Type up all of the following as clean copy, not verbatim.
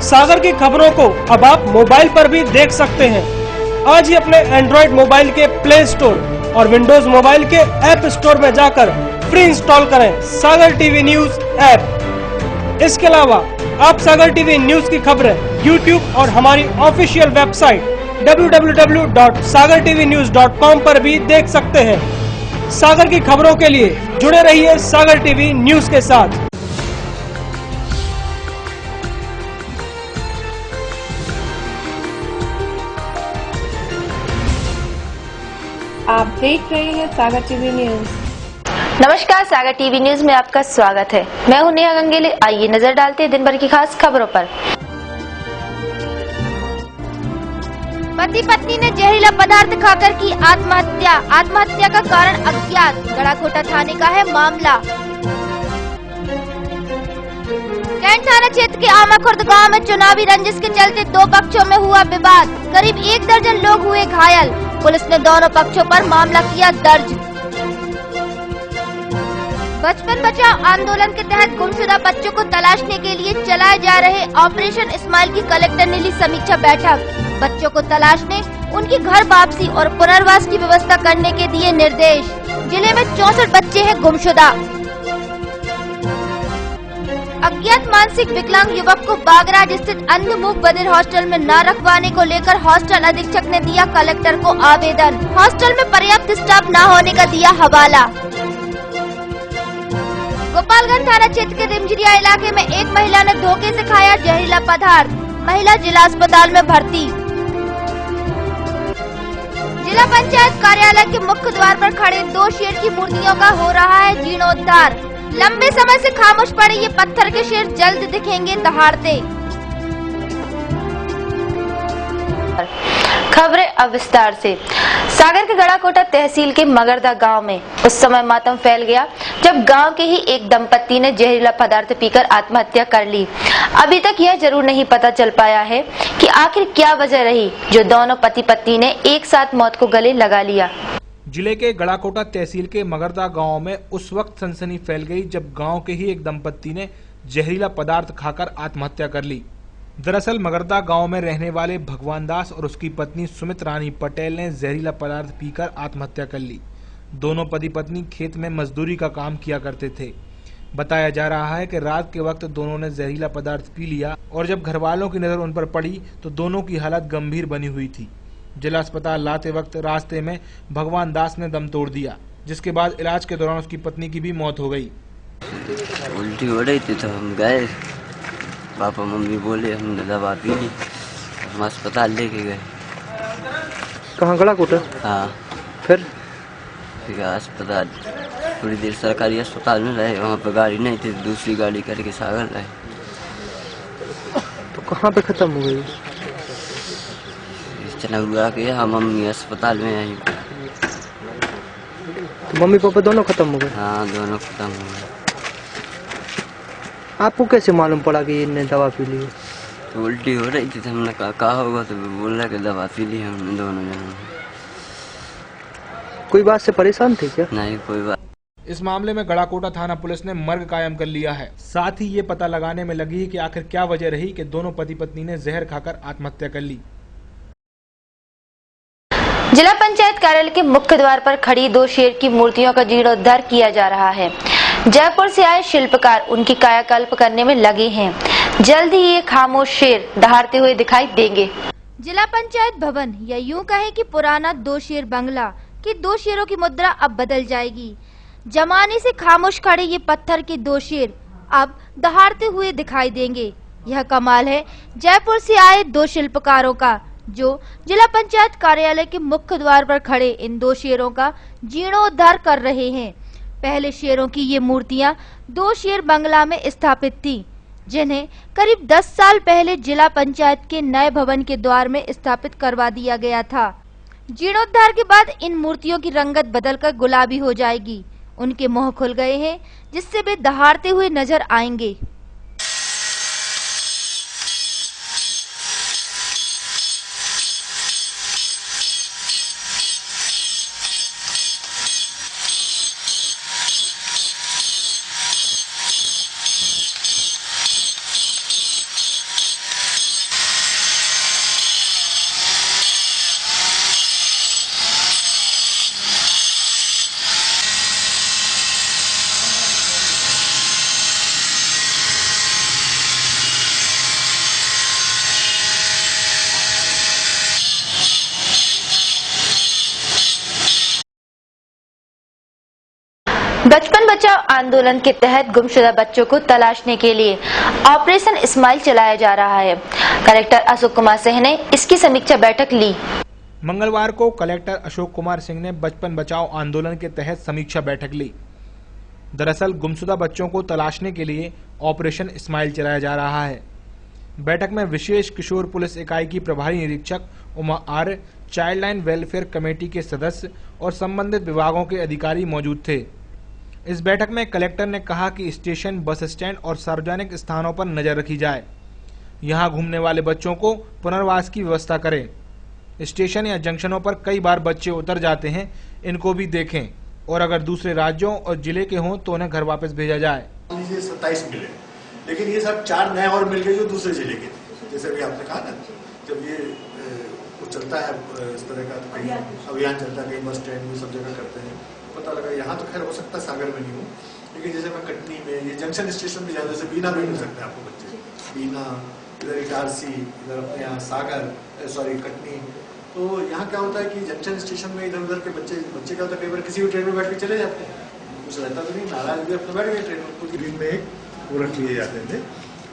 सागर की खबरों को अब आप मोबाइल पर भी देख सकते हैं। आज ही अपने एंड्रॉइड मोबाइल के प्ले स्टोर और विंडोज मोबाइल के ऐप स्टोर में जाकर फ्री इंस्टॉल करें सागर टीवी न्यूज ऐप। इसके अलावा आप सागर टीवी न्यूज की खबरें YouTube और हमारी ऑफिशियल वेबसाइट www.sagartvnews.com पर भी देख सकते हैं। सागर की खबरों के लिए जुड़े रहिए सागर टीवी न्यूज के साथ। आप देख रहे हैं सागर टीवी न्यूज। नमस्कार, सागर टीवी न्यूज में आपका स्वागत है। मैं हूं नेहा गंगेली। आइए नजर डालते हैं दिन भर की खास खबरों पर। पति पत्नी ने जहरीला पदार्थ खाकर की आत्महत्या। आत्महत्या का कारण अज्ञात। गड़ाकोटा थाने का है मामला। कैंट थाना क्षेत्र के आमाखुर्द गांव में चुनावी रंजिश के चलते दो पक्षों में हुआ विवाद। करीब 1 दर्जन लोग हुए घायल। पुलिस ने दोनों पक्षों पर मामला किया दर्ज। बचपन बचाओ आंदोलन के तहत गुमशुदा बच्चों को तलाशने के लिए चलाए जा रहे ऑपरेशन स्माइल की कलेक्टर ने ली समीक्षा बैठक। बच्चों को तलाशने, उनकी घर वापसी और पुनर्वास की व्यवस्था करने के दिए निर्देश। जिले में 64 बच्चे हैं गुमशुदा। अज्ञात मानसिक विकलांग युवक को बागराज स्थित अंध मूक बधिर हॉस्टल में न रखवाने को लेकर हॉस्टल अधीक्षक ने दिया कलेक्टर को आवेदन। हॉस्टल में पर्याप्त स्टाफ न होने का दिया हवाला। गोपालगंज थाना क्षेत्र के रिमझिरिया इलाके में एक महिला ने धोखे से खाया जहरीला पदार्थ। महिला जिला अस्पताल में भर्ती। जिला पंचायत कार्यालय के मुख्य द्वार पर खड़े 2 शेर की मूर्तियों का हो रहा है जीर्णोद्धार। लंबे समय से खामोश पड़े ये पत्थर के शेर जल्द दिखेंगे दहाड़ते। खबरें अब विस्तार से। सागर के गड़ाकोटा तहसील के मगरदा गांव में उस समय मातम फैल गया जब गांव के ही एक दंपत्ति ने जहरीला पदार्थ पीकर आत्महत्या कर ली। अभी तक यह जरूर नहीं पता चल पाया है कि आखिर क्या वजह रही जो दोनों पति पत्नी ने एक साथ मौत को गले लगा लिया। जिले के गड़ाकोटा तहसील के मगरदा गांव में उस वक्त सनसनी फैल गई जब गांव के ही एक दंपत्ति ने जहरीला पदार्थ खाकर आत्महत्या कर ली। दरअसल मगरदा गांव में रहने वाले भगवान दास और उसकी पत्नी सुमित रानी पटेल ने जहरीला पदार्थ पीकर आत्महत्या कर ली। दोनों पति पत्नी खेत में मजदूरी का काम किया करते थे। बताया जा रहा है कि रात के वक्त दोनों ने जहरीला पदार्थ पी लिया और जब घर वालों की नजर उन पर पड़ी तो दोनों की हालत गंभीर बनी हुई थी। जिला अस्पताल लाते वक्त रास्ते में भगवान दास ने दम तोड़ दिया, जिसके बाद इलाज के दौरान उसकी पत्नी की भी मौत हो गई। उल्टी हो रही थी तो हम गए, पापा मम्मी बोले, हमने दवा पी ली, हम अस्पताल लेके गए। कहाँ गड़ाकोटा? हाँ। फिर अस्पताल थोड़ी देर सरकारी अस्पताल में रहे, वहाँ पे गाड़ी नहीं थी, दूसरी गाड़ी करके सागर रहे। तो कहाँ पे खत्म हो गई? चनौरा के यहाँ मम्मी अस्पताल में आई। तो मम्मी पापा दोनों खत्म हो गए? हाँ, दोनों खत्म हो गए। आपको कैसे मालूम पड़ा कि इनने दवा पी ली? तो उल्टी हो रही थी तो हमने कहा होगा, तो बोल रहा कि दवा पी ली हमने दोनों जनों। कोई बात से परेशान थे क्या? नहीं, कोई बात। इस मामले में गड़ाकोटा थाना पुलिस ने मर्ग कायम कर लिया है। साथ ही ये पता लगाने में लगी है कि आखिर क्या वजह रही कि दोनों पति पत्नी ने जहर खाकर आत्महत्या कर ली। जिला पंचायत कार्यालय के मुख्य द्वार पर खड़ी 2 शेर की मूर्तियों का जीर्णोद्धार किया जा रहा है। जयपुर से आए शिल्पकार उनकी कायाकल्प करने में लगे हैं। जल्द ही ये खामोश शेर दहाड़ते हुए दिखाई देंगे। जिला पंचायत भवन या यूं कहें कि पुराना 2 शेर बंगला की 2 शेरों की मुद्रा अब बदल जाएगी। जमाने से खामोश खड़े ये पत्थर के 2 शेर अब दहाड़ते हुए दिखाई देंगे। यह कमाल है जयपुर से आए 2 शिल्पकारों का, जो जिला पंचायत कार्यालय के मुख्य द्वार पर खड़े इन 2 शेरों का जीर्णोद्धार कर रहे हैं। पहले शेरों की ये मूर्तियां 2 शेर बंगला में स्थापित थी, जिन्हें करीब 10 साल पहले जिला पंचायत के नए भवन के द्वार में स्थापित करवा दिया गया था। जीर्णोद्धार के बाद इन मूर्तियों की रंगत बदलकर गुलाबी हो जाएगी। उनके मुंह खुल गए हैं, जिससे वे दहाड़ते हुए नजर आएंगे। बचाओ आंदोलन के तहत गुमशुदा बच्चों को तलाशने के लिए ऑपरेशन स्माइल चलाया जा रहा है। कलेक्टर अशोक कुमार सिंह ने इसकी समीक्षा बैठक ली। मंगलवार को कलेक्टर अशोक कुमार सिंह ने बचपन बचाओ आंदोलन के तहत समीक्षा बैठक ली। दरअसल गुमशुदा बच्चों को तलाशने के लिए ऑपरेशन स्माइल चलाया जा रहा है। बैठक में विशेष किशोर पुलिस इकाई की प्रभारी निरीक्षक उमा आर्य, चाइल्ड लाइन वेलफेयर कमेटी के सदस्य और संबंधित विभागों के अधिकारी मौजूद थे। इस बैठक में कलेक्टर ने कहा कि स्टेशन, बस स्टैंड और सार्वजनिक स्थानों पर नजर रखी जाए। यहां घूमने वाले बच्चों को पुनर्वास की व्यवस्था करें। स्टेशन या जंक्शनों पर कई बार बच्चे उतर जाते हैं, इनको भी देखें और अगर दूसरे राज्यों और जिले के हों तो उन्हें घर वापस भेजा जाए। 27 मिले, लेकिन ये सब 4 नए और मिल गए जो दूसरे जिले के थे। जैसे भी आपने कहा ना, जब ये चलता है इस तरह का कहीं अभियान चलता है, कहीं बस स्टैंड में सब जगह करते हैं, पता लगा यहाँ तो खैर हो सकता है सागर में नहीं हो, लेकिन जैसे मैं कटनी में ये जंक्शन स्टेशन में जाने से बीना भी मिल सकते हैं आपको बच्चे, बीना, इधर इटारसी, इधर अपने यहाँ सागर, सॉरी कटनी। तो यहाँ क्या होता है कि जंक्शन स्टेशन में इधर उधर के बच्चे क्या होता है, कई बार किसी भी ट्रेन में बैठ के चले जाते हैं, कुछ रहता तो नहीं, नाराज भी अपने बैठ गए ट्रेन में, कुछ दिन में एक वो रख लिए जाते थे।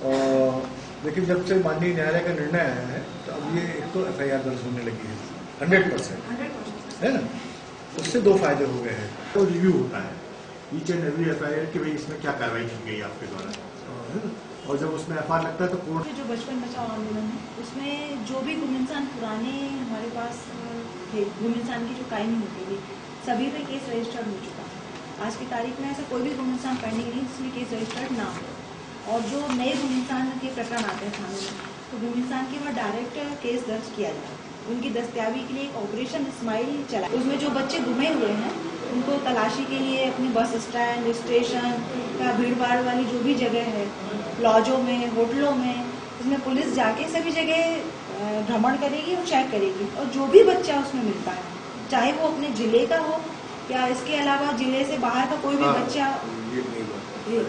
और लेकिन जब से माननीय न्यायालय का निर्णय आया है तो अब ये एक तो FIR दर्ज होने लगी है 100%, है ना। उससे 2 फायदे हो गए हैं। तो रिव्यू होता है ईच एंड एवरी FIR कि भाई इसमें क्या कार्रवाई की गई आपके द्वारा, और जब उसमें FIR लगता है तो कोर्ट जो बचपन बचाओ आंदोलन है उसमें जो भी गुम इंसान पुराने हमारे पास थे, गुम इंसान की जो कायमी होती थी, सभी पे केस रजिस्टर्ड हो चुका है। आज की तारीख में ऐसा कोई भी गुम इंसान पेंडिंग नहीं जिसमें केस रजिस्टर्ड ना हो। और जो नए गुम इंसान के प्रकरण आते हैं थानों में, तो गुम इंसान के वहाँ डायरेक्ट केस दर्ज किया जाए। उनकी दस्तयाबी के लिए एक ऑपरेशन स्माइल चला, उसमें जो बच्चे गुमे हुए हैं उनको तलाशी के लिए अपने बस स्टैंड, स्टेशन या भीड़ भाड़ वाली जो भी जगह है, लॉजों में, होटलों में, उसमें पुलिस जाके सभी जगह भ्रमण करेगी और चेक करेगी। और जो भी बच्चा उसमें मिलता है, चाहे वो अपने जिले का हो या इसके अलावा जिले से बाहर का कोई भी बच्चा,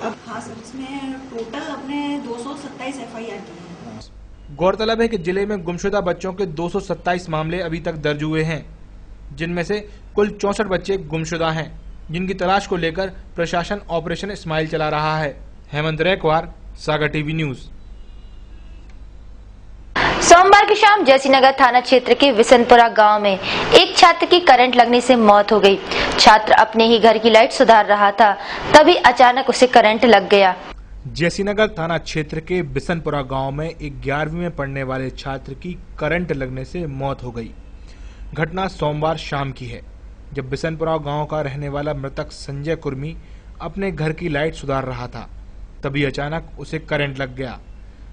अब खास इसमें टोटल अपने 227 FIR किए हैं। गौरतलब है कि जिले में गुमशुदा बच्चों के 227 मामले अभी तक दर्ज हुए हैं, जिनमें से कुल 64 बच्चे गुमशुदा हैं, जिनकी तलाश को लेकर प्रशासन ऑपरेशन स्माइल चला रहा है। हेमंत रेकवार, सागर टीवी न्यूज। सोमवार की शाम जयसीनगर थाना क्षेत्र के विसनपुरा गांव में एक छात्र की करंट लगने से मौत हो गई। छात्र अपने ही घर की लाइट सुधार रहा था, तभी अचानक उसे करंट लग गया। जयसीनगर थाना क्षेत्र के बिसनपुरा गांव में एक 11वीं में पढ़ने वाले छात्र की करंट लगने से मौत हो गई। घटना सोमवार शाम की है, जब बिसनपुरा गांव का रहने वाला मृतक संजय कुर्मी अपने घर की लाइट सुधार रहा था, तभी अचानक उसे करंट लग गया,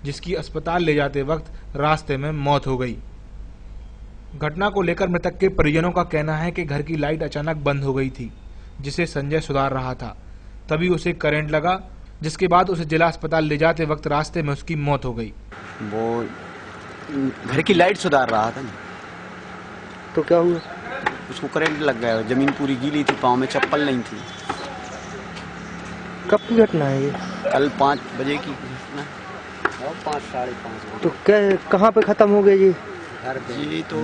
जिसकी अस्पताल ले जाते वक्त रास्ते में मौत हो गई। घटना को लेकर मृतक के परिजनों का कहना है कि घर की लाइट अचानक बंद हो गई थी, जिसे संजय सुधार रहा था, तभी उसे करंट लगा, जिसके बाद उसे जिला अस्पताल ले जाते वक्त रास्ते में उसकी मौत हो गई। वो घर की लाइट सुधार रहा था ना, तो क्या हुआ? उसको करंट लग गया। जमीन पूरी गीली थी, पाँव में चप्पल नहीं थी। कब की घटना है ये? कल 5 बजे की घटना, 5 साढ़े 5। तो क्या कहाँ पे खत्म हो गया ये? ये तो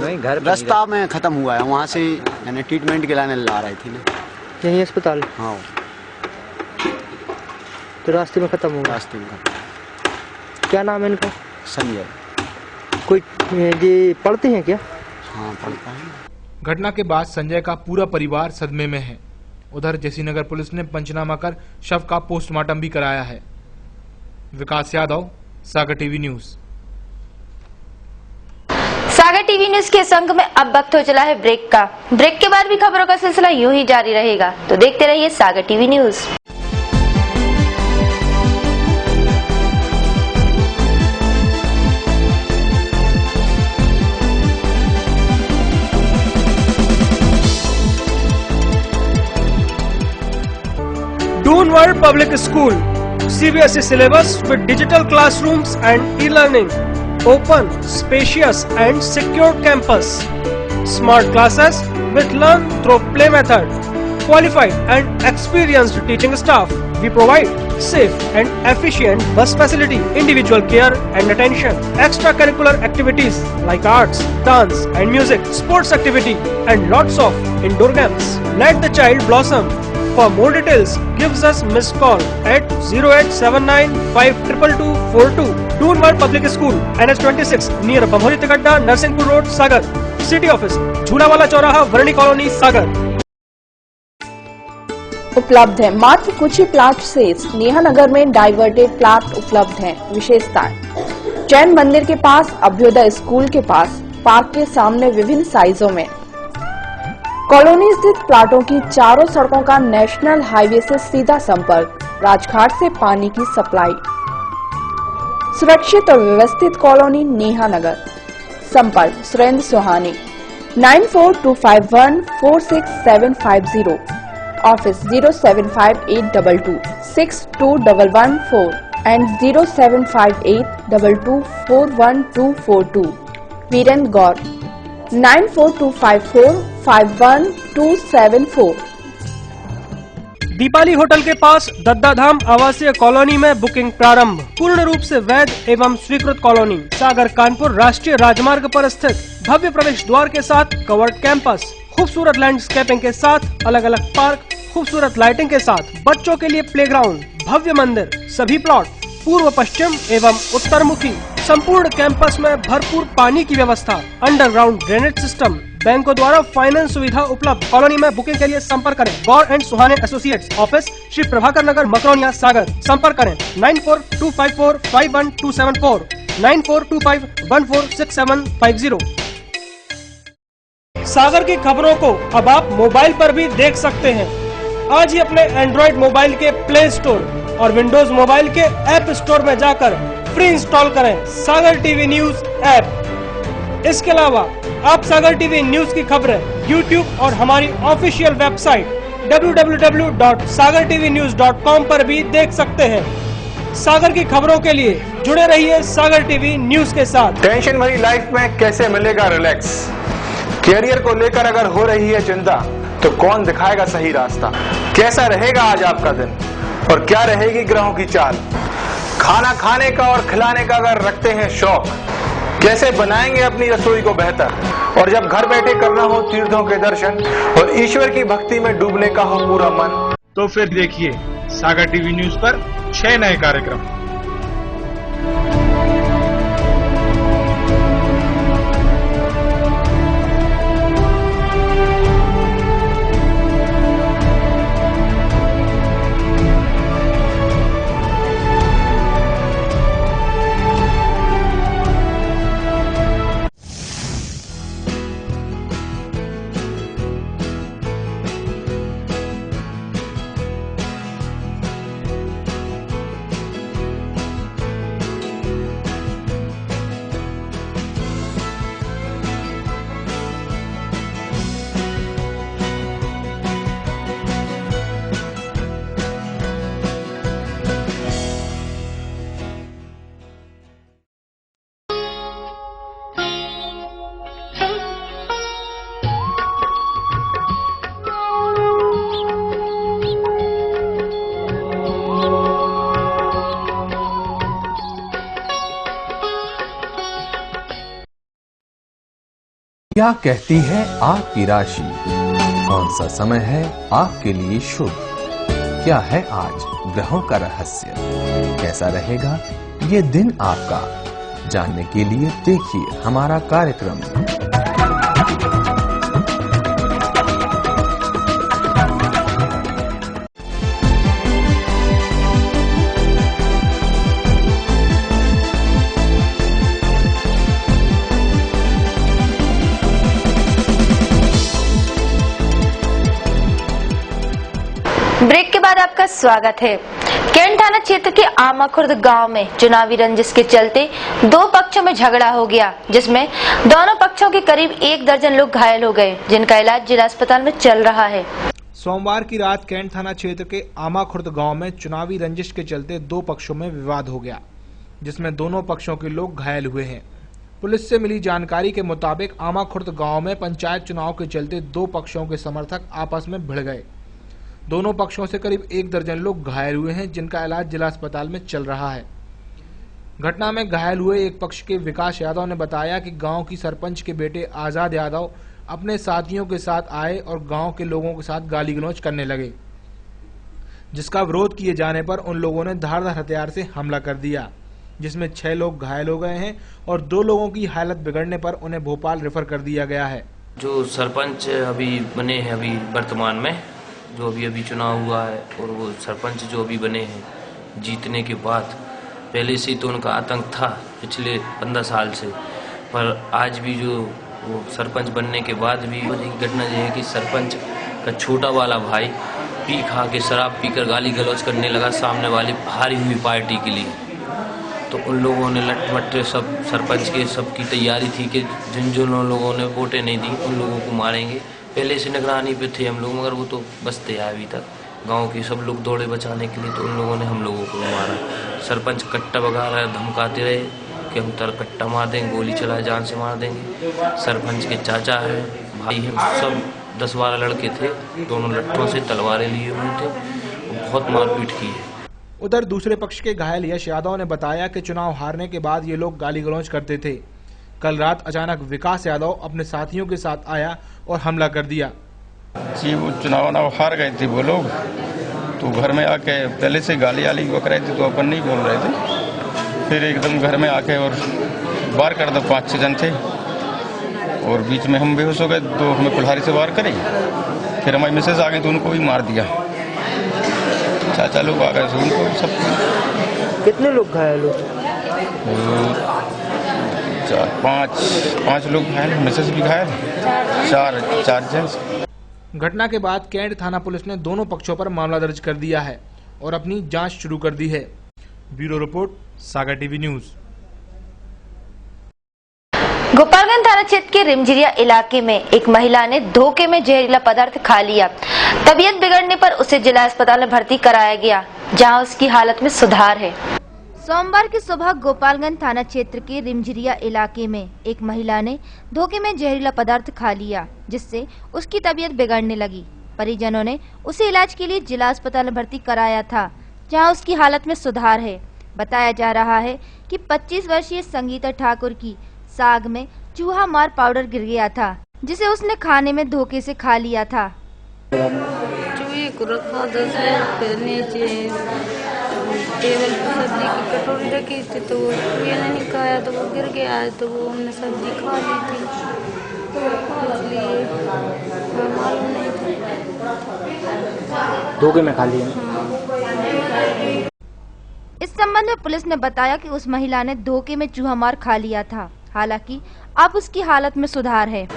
रास्ता में खत्म हुआ है, वहाँ से यानी ट्रीटमेंट के लाने ला रहे थे ना, यही अस्पताल। हाँ, तो रास्ते में खत्म हो गया। रास्ते में खत्म। क्या नाम है इनका? संजय। कोई ये पढ़ते हैं क्या? हाँ, पढ़ता है। घटना के बाद संजय का पूरा परिवार सदमे में है। उधर जयसीनगर पुलिस ने पंचनामा कर शव का पोस्टमार्टम भी कराया है। विकास यादव, सागर टीवी न्यूज। सागर टीवी न्यूज के संग में अब वक्त हो चला है ब्रेक का। ब्रेक के बाद भी खबरों का सिलसिला यूं ही जारी रहेगा, तो देखते रहिए Sagar TV news. Doonward Public School, CBSE syllabus with digital classrooms and e-learning, open, spacious and secured campus, smart classes with learn through play method, qualified and experienced teaching staff. We provide safe and efficient bus facility, individual care and attention, extracurricular activities like arts, dance and music, sports activity and lots of indoor games. Let the child blossom. For more details, gives us missed call at 0879522242. Toonwar Public School, NH26, near Bamhori Tigadda, Narsingpur Road, Sagar. City Office, झूलावाला चौराहा, वर्णी colony, सागर। उपलब्ध है मात्र कुछ ही plot शेष। नेहा नगर में diverted plot उपलब्ध हैं। विशेषताएं: जैन मंदिर के पास, अभ्युदय स्कूल के पास, पार्क के सामने विभिन्न साइजों में। कॉलोनी स्थित प्लाटों की चारों सड़कों का नेशनल हाईवे से सीधा संपर्क, राजघाट से पानी की सप्लाई। सुरक्षित और व्यवस्थित कॉलोनी नेहा नगर। संपर्क Surendra Suhani 9425146750, office 07582262114 and 07582241242। Virendra Gaur 9425451274। Deepali hotel के पास दद्दाधाम आवासीय कॉलोनी में बुकिंग प्रारंभ। पूर्ण रूप से वैध एवं स्वीकृत कॉलोनी, सागर कानपुर राष्ट्रीय राजमार्ग पर स्थित, भव्य प्रवेश द्वार के साथ कवर्ड कैंपस, खूबसूरत लैंडस्केपिंग के साथ अलग अलग पार्क, खूबसूरत लाइटिंग के साथ बच्चों के लिए प्लेग्राउंड, भव्य मंदिर, सभी प्लॉट पूर्व पश्चिम एवं उत्तर मुखी, संपूर्ण कैंपस में भरपूर पानी की व्यवस्था, अंडरग्राउंड ड्रेनेज सिस्टम, बैंकों द्वारा फाइनेंस सुविधा उपलब्ध। कॉलोनी में बुकिंग के लिए संपर्क करें Gaur and Suhane associates, office Shri Prabhakar Nagar, Makronia, Sagar. संपर्क करें 9425451274, 9425146750। सागर की खबरों को अब आप मोबाइल पर भी देख सकते हैं। आज ही अपने एंड्रॉइड मोबाइल के प्ले स्टोर और विंडोज मोबाइल के ऐप स्टोर में जाकर फ्री इंस्टॉल करें सागर टीवी न्यूज ऐप। इसके अलावा आप सागर टीवी न्यूज की खबरें YouTube और हमारी ऑफिशियल वेबसाइट www.sagartvnews.com पर भी देख सकते हैं। सागर की खबरों के लिए जुड़े रहिए सागर टीवी न्यूज के साथ। टेंशन भरी लाइफ में कैसे मिलेगा रिलैक्स? कैरियर को लेकर अगर हो रही है चिंता, तो कौन दिखाएगा सही रास्ता? कैसा रहेगा आज आपका दिन और क्या रहेगी ग्रहों की चाल? खाना खाने का और खिलाने का अगर रखते हैं शौक, कैसे बनाएंगे अपनी रसोई को बेहतर? और जब घर बैठे करना हो तीर्थों के दर्शन और ईश्वर की भक्ति में डूबने का हो पूरा मन, तो फिर देखिए सागर टीवी न्यूज पर 6 नए कार्यक्रम। क्या कहती है आपकी राशि? कौन सा समय है आपके लिए शुभ? क्या है आज ग्रहों का रहस्य? कैसा रहेगा ये दिन आपका? जानने के लिए देखिए हमारा कार्यक्रम। ब्रेक के बाद आपका स्वागत है। कैंट थाना क्षेत्र के आमा खुर्द गांव में चुनावी रंजिश के चलते दो पक्षों में झगड़ा हो गया, जिसमें दोनों पक्षों के करीब 1 दर्जन लोग घायल हो गए, जिनका इलाज जिला अस्पताल में चल रहा है। सोमवार की रात कैंट थाना क्षेत्र के आमा खुर्द गांव में चुनावी रंजिश के चलते दो पक्षों में विवाद हो गया, जिसमें दोनों पक्षों के लोग घायल हुए हैं। पुलिस से मिली जानकारी के मुताबिक आमा खुर्द गांव में पंचायत चुनाव के चलते दो पक्षों के समर्थक आपस में भिड़ गए। दोनों पक्षों से करीब 1 दर्जन लोग घायल हुए हैं, जिनका इलाज जिला अस्पताल में चल रहा है। घटना में घायल हुए एक पक्ष के विकास यादव ने बताया कि गांव की सरपंच के बेटे आजाद यादव अपने साथियों के साथ आए और गांव के लोगों के साथ गाली गलौज करने लगे। जिसका विरोध किए जाने पर उन लोगों ने धारदार हथियार से हमला कर दिया, जिसमें 6 लोग घायल हो गए हैं और 2 लोगों की हालत बिगड़ने पर उन्हें भोपाल रेफर कर दिया गया है। जो सरपंच अभी बने हैं, अभी वर्तमान में जो अभी चुनाव हुआ है, और वो सरपंच जो अभी बने हैं जीतने के बाद, पहले से तो उनका आतंक था पिछले 15 साल से, पर आज भी जो वो सरपंच बनने के बाद भी एक घटना ये है कि सरपंच का छोटा वाला भाई पी खा के शराब पीकर गाली गलौज करने लगा सामने वाली हारी हुई पार्टी के लिए। तो उन लोगों ने लटमट सब सरपंच के सबकी तैयारी थी कि जिन लोगों ने वोटें नहीं दी उन लोगों को मारेंगे। पहले से निगरानी पे थे हम लोग, मगर वो तो बचते हैं अभी तक। गांव के सब लोग दौड़े बचाने के लिए, तो उन लोगों ने हम लोगों को मारा। सरपंच कट्टा वगैरह धमकाते रहे कि हम तर कट्टा मार देंगे, गोली चला जान से मार देंगे। सरपंच के चाचा है, भाई है, सब 10-12 लड़के थे, दोनों लट्ठों से तलवारें लिए हुए थे, बहुत मारपीट की है। उधर दूसरे पक्ष के घायल यश यादव ने बताया कि चुनाव हारने के बाद ये लोग गाली गलौज करते थे। कल रात अचानक विकास यादव अपने साथियों के साथ आया और हमला कर दिया। जी वो चुनाव हार गए थे वो लोग, तो घर में आके पहले से गाली आली बक रहे थे, तो अपन नहीं बोल रहे थे। फिर एकदम घर में आके और वार कर दो, 5-6 जन थे, और बीच में हम बेहोश हो गए, तो हमें कुल्हाड़ी से वार करे। फिर हमारी मिसेज आ गई तो उनको भी मार दिया। चाचा लोग आ गए तो उनको सब। कितने लोग घायल हो? 4-5 लोग घायल, मिसेज भी घायल, 4 जेंट्स। घटना के बाद कैंट थाना पुलिस ने दोनों पक्षों पर मामला दर्ज कर दिया है और अपनी जांच शुरू कर दी है। ब्यूरो रिपोर्ट, सागर टीवी न्यूज। गोपालगंज थाना क्षेत्र के रिमझिरिया इलाके में एक महिला ने धोखे में जहरीला पदार्थ खा लिया। तबीयत बिगड़ने पर उसे जिला अस्पताल में भर्ती कराया गया, जहां उसकी हालत में सुधार है। सोमवार की सुबह गोपालगंज थाना क्षेत्र के रिमझिरिया इलाके में एक महिला ने धोखे में जहरीला पदार्थ खा लिया, जिससे उसकी तबीयत बिगड़ने लगी। परिजनों ने उसे इलाज के लिए जिला अस्पताल में भर्ती कराया था, जहां उसकी हालत में सुधार है। बताया जा रहा है कि 25 वर्षीय संगीता ठाकुर की साग में चूहा मार पाउडर गिर गया था, जिसे उसने खाने में धोखे से खा लिया था। चूहे को रखा 10 मिनट, फिर नीचे टेबल पर सब्जी की कटोरी रखी थी, तो वो चूहे ने नहीं खाया, तो वो गिर गया है, तो वो हमने सब्जी खा ली थी, इसलिए मालूम नहीं था। धोखे में खा लिया। इस संबंध में पुलिस ने बताया कि उस महिला ने धोखे में चूहा मार खा लिया था। हालांकि अब उसकी हालत में सुधार है।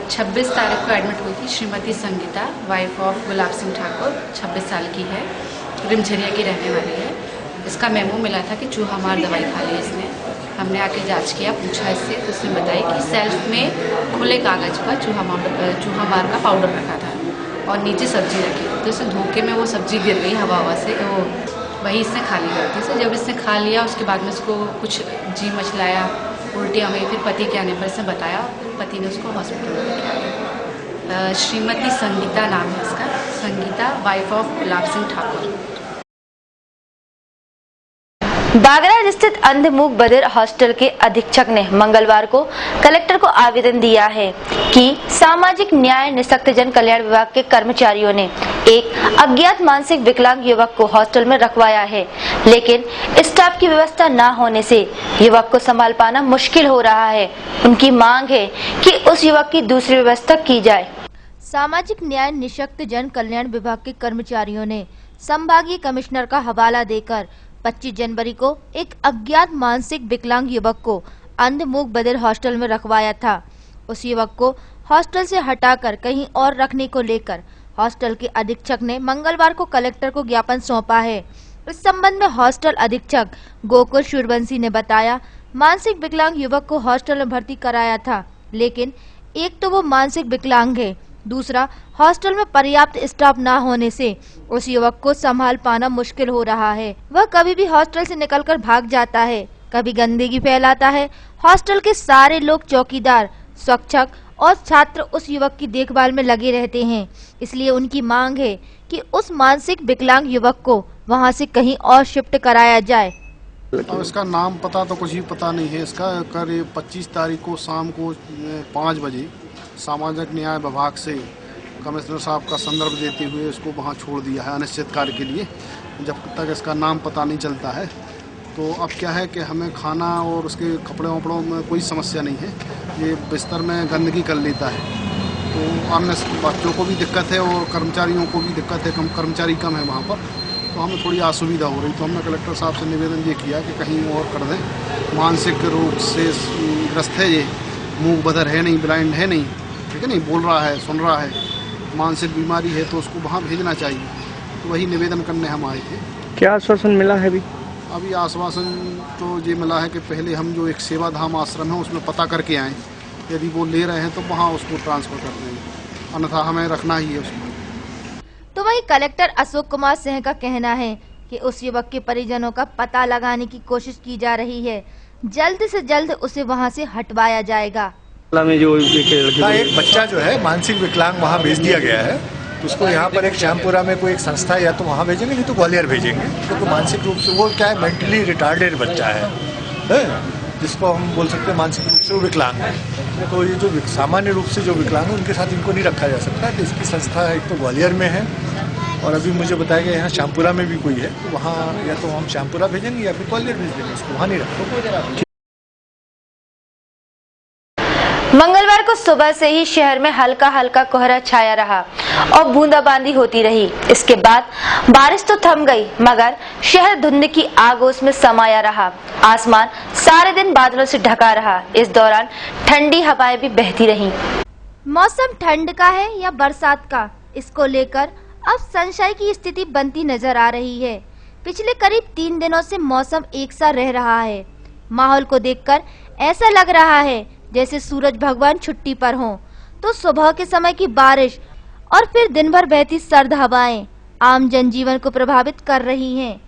26 तारीख को एडमिट हुई थी श्रीमती संगीता, वाइफ ऑफ गुलाब सिंह ठाकुर, 26 साल की है, रिमझिरिया की रहने वाली है। इसका मेमो मिला था कि चूहा मार दवाई खा ली इसने। हमने आके जांच किया, पूछा इससे, तो उसने बताया कि सेल्फ में खुले कागज पर चूहा मार का पाउडर रखा था और नीचे सब्जी रखी, तो इससे धोखे में वो सब्जी गिर गई हवा से, तो वही इसने खा ली गलती से। जब इसने खा लिया उसके बाद में इसको कुछ जी मचलाया, उल्टियाँ हुई, फिर पति के आने पर इसने बताया, पति ने उसको हॉस्पिटल में लेके। श्रीमती संगीता नाम है इसका, संगीता, वाइफ ऑफ गुलाब सिंह ठाकुर। बागरा स्थित अंध मूक बधिर हॉस्टल के अधीक्षक ने मंगलवार को कलेक्टर को आवेदन दिया है कि सामाजिक न्याय निःशक्तजन कल्याण विभाग के कर्मचारियों ने एक अज्ञात मानसिक विकलांग युवक को हॉस्टल में रखवाया है, लेकिन स्टाफ की व्यवस्था न होने से युवक को संभाल पाना मुश्किल हो रहा है। उनकी मांग है कि उस युवक की दूसरी व्यवस्था की जाए। सामाजिक न्याय निःशक्तजन कल्याण विभाग के कर्मचारियों ने संभागीय कमिश्नर का हवाला देकर 25 जनवरी को एक अज्ञात मानसिक विकलांग युवक को अंध मूक बधिर हॉस्टल में रखवाया था। उस युवक को हॉस्टल से हटाकर कहीं और रखने को लेकर हॉस्टल के अधीक्षक ने मंगलवार को कलेक्टर को ज्ञापन सौंपा है। इस संबंध में हॉस्टल अधीक्षक गोकुल सूर्यवंशी ने बताया, मानसिक विकलांग युवक को हॉस्टल में भर्ती कराया था, लेकिन एक तो वो मानसिक विकलांग है, दूसरा हॉस्टल में पर्याप्त स्टाफ न होने से उस युवक को संभाल पाना मुश्किल हो रहा है। वह कभी भी हॉस्टल से निकलकर भाग जाता है, कभी गंदगी फैलाता है। हॉस्टल के सारे लोग, चौकीदार, शिक्षक और छात्र उस युवक की देखभाल में लगे रहते हैं। इसलिए उनकी मांग है कि उस मानसिक विकलांग युवक को वहां से कहीं और शिफ्ट कराया जाए। अब इसका नाम पता तो कुछ भी पता नहीं है। इसका करीब 25 तारीख को शाम को 5 बजे सामाजिक न्याय विभाग से कमिश्नर साहब का संदर्भ देते हुए इसको वहाँ छोड़ दिया है अनिश्चित काल के लिए, जब तक इसका नाम पता नहीं चलता है। तो अब क्या है कि हमें खाना और उसके कपड़े वपड़ों में कोई समस्या नहीं है, ये बिस्तर में गंदगी कर लेता है, तो अन्य बच्चों को भी दिक्कत है और कर्मचारियों को भी दिक्कत है, कर्मचारी कम है वहाँ पर, तो हमें थोड़ी असुविधा हो रही। तो हमने कलेक्टर साहब से निवेदन ये किया कि कहीं और कर दें। मानसिक रूप से ग्रस्त है ये, मूक बधिर है नहीं, ब्लाइंड है नहीं, ठीक है नहीं, बोल रहा है, सुन रहा है, मानसिक बीमारी है, तो उसको वहाँ भेजना चाहिए। तो वही निवेदन करने हम आए थे। क्या आश्वासन मिला है अभी आश्वासन तो ये मिला है कि पहले हम जो एक सेवाधाम आश्रम है उसमें पता करके आएँ, यदि वो ले रहे हैं तो वहाँ उसको ट्रांसफर कर देंगे, अन्यथा हमें रखना ही है उसको। तो वहीं कलेक्टर अशोक कुमार सिंह का कहना है कि उस युवक के परिजनों का पता लगाने की कोशिश की जा रही है, जल्द से जल्द उसे वहां से हटवाया जाएगा। में जो एक बच्चा जो है मानसिक विकलांग वहाँ भेज दिया गया है, तो उसको यहाँ पर एक श्यामपुरा में कोई एक संस्था या तो वहाँ भेजेंगे, नहीं तो ग्वालियर भेजेंगे, क्योंकि मानसिक रूप से वो क्या है, मेंटली रिटार्डेड बच्चा है, जिसको हम बोल सकते हैं मानसिक रूप से वो विकलांग है। तो ये जो सामान्य रूप से जो विकलांग है उनके साथ इनको नहीं रखा जा सकता, तो इसकी संस्था एक तो ग्वालियर में है और अभी मुझे बताया गया यहाँ श्यामपुरा में भी कोई है, तो वहाँ या तो हम श्यामपुरा भेजेंगे या फिर ग्वालियर भेज देंगे, उसको वहाँ नहीं रखो। मंगलवार को सुबह से ही शहर में हल्का हल्का कोहरा छाया रहा और बूंदाबांदी होती रही। इसके बाद बारिश तो थम गई, मगर शहर धुंध की आगोश में समाया रहा। आसमान सारे दिन बादलों से ढका रहा। इस दौरान ठंडी हवाएं भी बहती रहीं। मौसम ठंड का है या बरसात का, इसको लेकर अब संशय की स्थिति बनती नजर आ रही है। पिछले करीब 3 दिनों से मौसम एक सा रह रहा है। माहौल को देखकर ऐसा लग रहा है जैसे सूरज भगवान छुट्टी पर हों, तो सुबह के समय की बारिश और फिर दिन भर बहती सर्द हवाएं आम जनजीवन को प्रभावित कर रही हैं।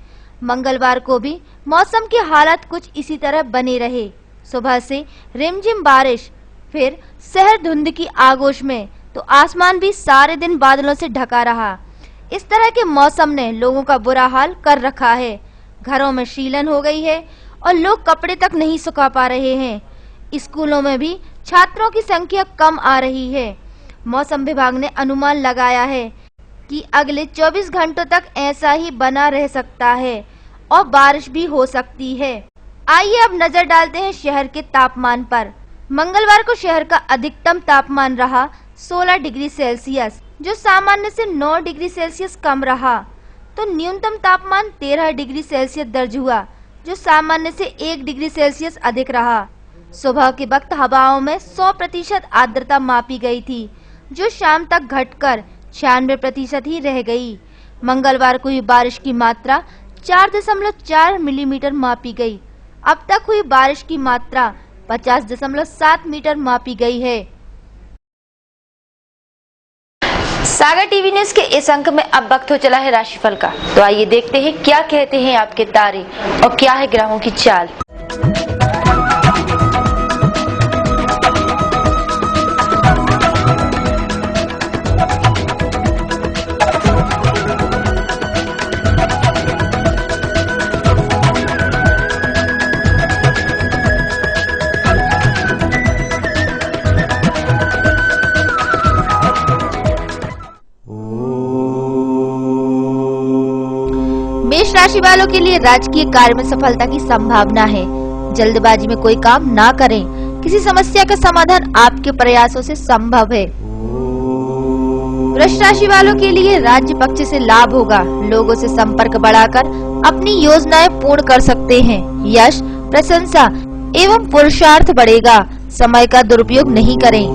मंगलवार को भी मौसम के हालात कुछ इसी तरह बने रहे। सुबह से रिमझिम बारिश, फिर शहर धुंध की आगोश में, तो आसमान भी सारे दिन बादलों से ढका रहा। इस तरह के मौसम ने लोगों का बुरा हाल कर रखा है। घरों में शीलन हो गई है और लोग कपड़े तक नहीं सुखा पा रहे हैं। स्कूलों में भी छात्रों की संख्या कम आ रही है। मौसम विभाग ने अनुमान लगाया है कि अगले 24 घंटों तक ऐसा ही बना रह सकता है और बारिश भी हो सकती है। आइए अब नजर डालते हैं शहर के तापमान पर। मंगलवार को शहर का अधिकतम तापमान रहा 16 डिग्री सेल्सियस, जो सामान्य से 9 डिग्री सेल्सियस कम रहा। तो न्यूनतम तापमान 13 डिग्री सेल्सियस दर्ज हुआ, जो सामान्य से 1 डिग्री सेल्सियस अधिक रहा। सुबह के वक्त हवाओं में 100% आर्द्रता मापी गई थी, जो शाम तक घटकर 96% ही रह गई। मंगलवार को हुई बारिश की मात्रा 4.4 मिलीमीटर मापी गई। अब तक हुई बारिश की मात्रा 50.7 मीटर मापी गई है। सागर टीवी न्यूज के इस अंक में अब वक्त हो चला है राशिफल का, तो आइए देखते हैं क्या कहते हैं आपके तारे और क्या है ग्रहों की चाल। मेष राशि वालों के लिए राजकीय कार्य में सफलता की संभावना है। जल्दबाजी में कोई काम ना करें। किसी समस्या का समाधान आपके प्रयासों से संभव है। वृष राशि वालों के लिए राज्य पक्ष से लाभ होगा। लोगों से संपर्क बढ़ाकर अपनी योजनाएं पूर्ण कर सकते हैं। यश, प्रशंसा एवं पुरुषार्थ बढ़ेगा। समय का दुरुपयोग नहीं करें।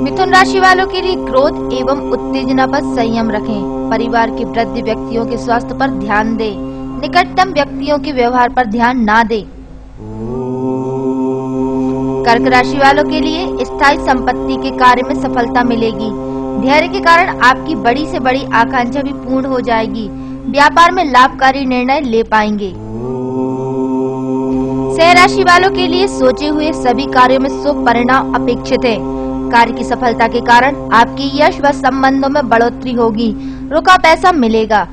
मिथुन राशि वालों के लिए क्रोध एवं उत्तेजना पर संयम रखें। परिवार के वृद्ध व्यक्तियों के स्वास्थ्य पर ध्यान दें। निकटतम व्यक्तियों के व्यवहार पर ध्यान ना दें। कर्क राशि वालों के लिए स्थायी संपत्ति के कार्य में सफलता मिलेगी। धैर्य के कारण आपकी बड़ी से बड़ी आकांक्षा भी पूर्ण हो जाएगी। व्यापार में लाभकारी निर्णय ले पाएंगे। सिंह राशि वालों के लिए सोचे हुए सभी कार्यों में शुभ परिणाम अपेक्षित है। कार्य की सफलता के कारण आपकी यश व संबंधों में बढ़ोतरी होगी। रुका पैसा मिलेगा।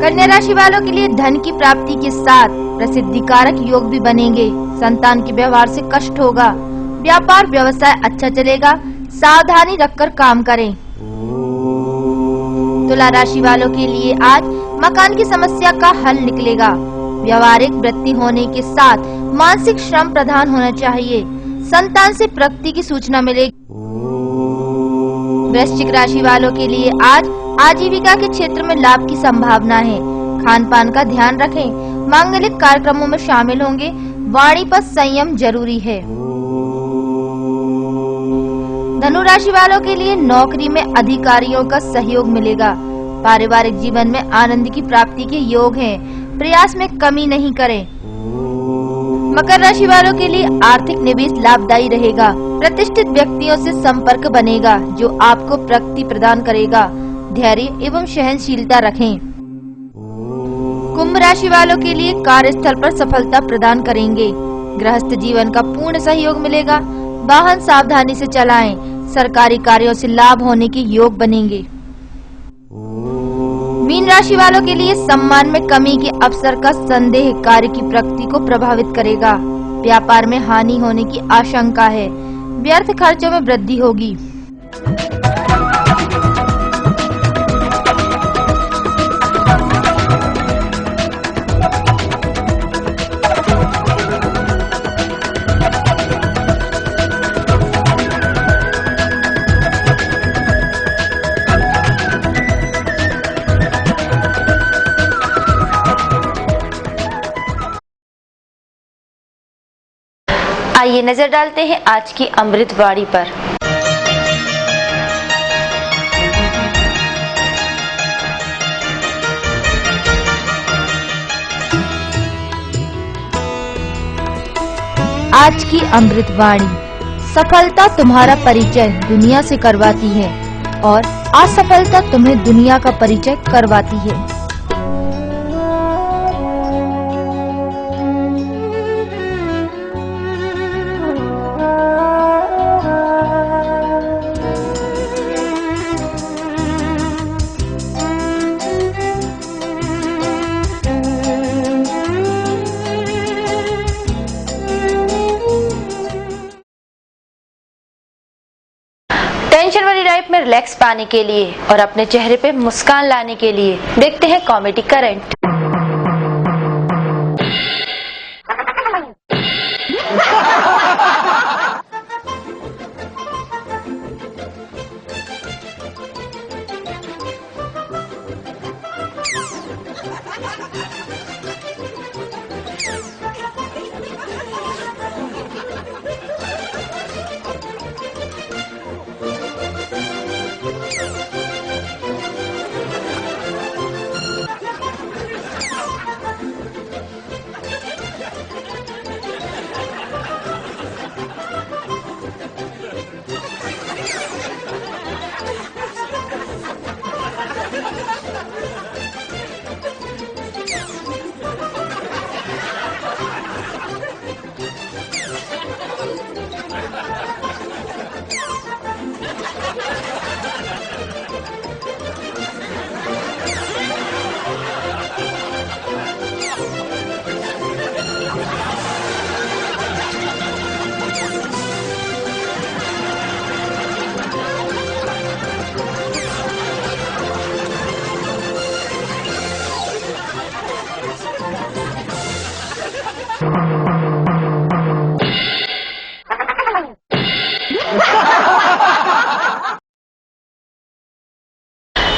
कन्या राशि वालों के लिए धन की प्राप्ति के साथ प्रसिद्धि कारक योग भी बनेंगे। संतान के व्यवहार से कष्ट होगा। व्यापार व्यवसाय अच्छा चलेगा, सावधानी रखकर काम करें। तुला राशि वालों के लिए आज मकान की समस्या का हल निकलेगा। व्यवहारिक वृत्ति होने के साथ मानसिक श्रम प्रधान होना चाहिए। संतान से प्रगति की सूचना मिलेगी। वृश्चिक राशि वालों के लिए आज आजीविका के क्षेत्र में लाभ की संभावना है। खान पान का ध्यान रखें। मांगलिक कार्यक्रमों में शामिल होंगे। वाणी पर संयम जरूरी है। धनु राशि वालों के लिए नौकरी में अधिकारियों का सहयोग मिलेगा। पारिवारिक जीवन में आनंद की प्राप्ति के योग हैं। प्रयास में कमी नहीं करें। मकर राशि वालों के लिए आर्थिक निवेश लाभदायी रहेगा। प्रतिष्ठित व्यक्तियों से संपर्क बनेगा जो आपको प्रगति प्रदान करेगा। धैर्य एवं सहनशीलता रखें। कुंभ राशि वालों के लिए कार्यस्थल पर सफलता प्रदान करेंगे। गृहस्थ जीवन का पूर्ण सहयोग मिलेगा। वाहन सावधानी से चलाएं। सरकारी कार्यों से लाभ होने के योग बनेंगे। मीन राशि वालों के लिए सम्मान में कमी के अवसर का संदेह कार्य की प्रगति को प्रभावित करेगा। व्यापार में हानि होने की आशंका है। व्यर्थ खर्चों में वृद्धि होगी। आइए नजर डालते हैं आज की अमृतवाणी पर। आज की अमृतवाणी। सफलता तुम्हारा परिचय दुनिया से करवाती है और असफलता तुम्हें दुनिया का परिचय करवाती है। टेंशन वाली लाइफ में रिलैक्स पाने के लिए और अपने चेहरे पे मुस्कान लाने के लिए देखते हैं कॉमेडी करंट।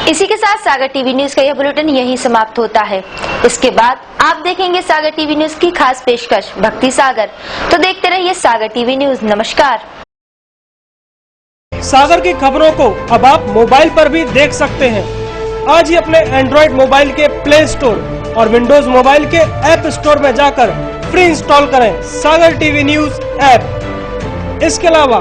इसी के साथ सागर टीवी न्यूज का यह बुलेटिन यहीं समाप्त होता है। इसके बाद आप देखेंगे सागर टीवी न्यूज की खास पेशकश भक्ति सागर। तो देखते रहिए सागर टीवी न्यूज। नमस्कार। सागर की खबरों को अब आप मोबाइल पर भी देख सकते हैं। आज ही अपने एंड्रॉइड मोबाइल के प्ले स्टोर और विंडोज मोबाइल के ऐप स्टोर में जाकर फ्री इंस्टॉल करें सागर टीवी न्यूज ऐप। इसके अलावा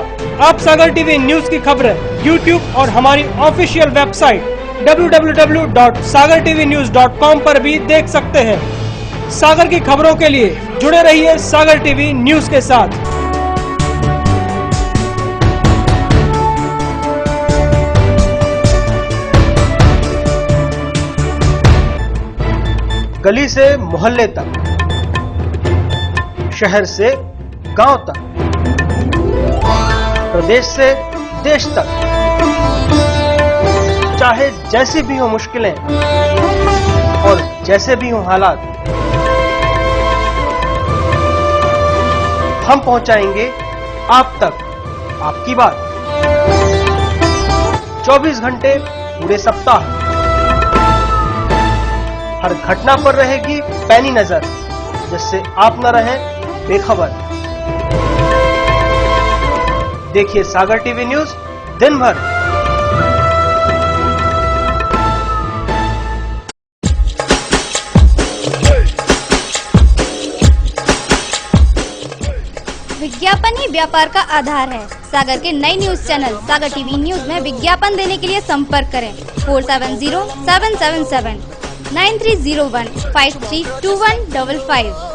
आप सागर टीवी न्यूज की खबरें YouTube और हमारी ऑफिशियल वेबसाइट www.sagartvnews.com पर भी देख सकते हैं। सागर की खबरों के लिए जुड़े रहिए सागर टीवी न्यूज के साथ। गली से मोहल्ले तक, शहर से गांव तक, प्रदेश से देश तक, चाहे जैसी भी हो मुश्किलें और जैसे भी हो हालात, हम पहुंचाएंगे आप तक आपकी बात। 24 घंटे पूरे सप्ताह, हर घटना पर रहेगी पैनी नजर, जिससे आप न रहें बेखबर। देखिए सागर टीवी न्यूज दिन भर। विज्ञापन ही व्यापार का आधार है। सागर के नई न्यूज चैनल सागर टीवी न्यूज में विज्ञापन देने के लिए संपर्क करें 470777 9301 532155।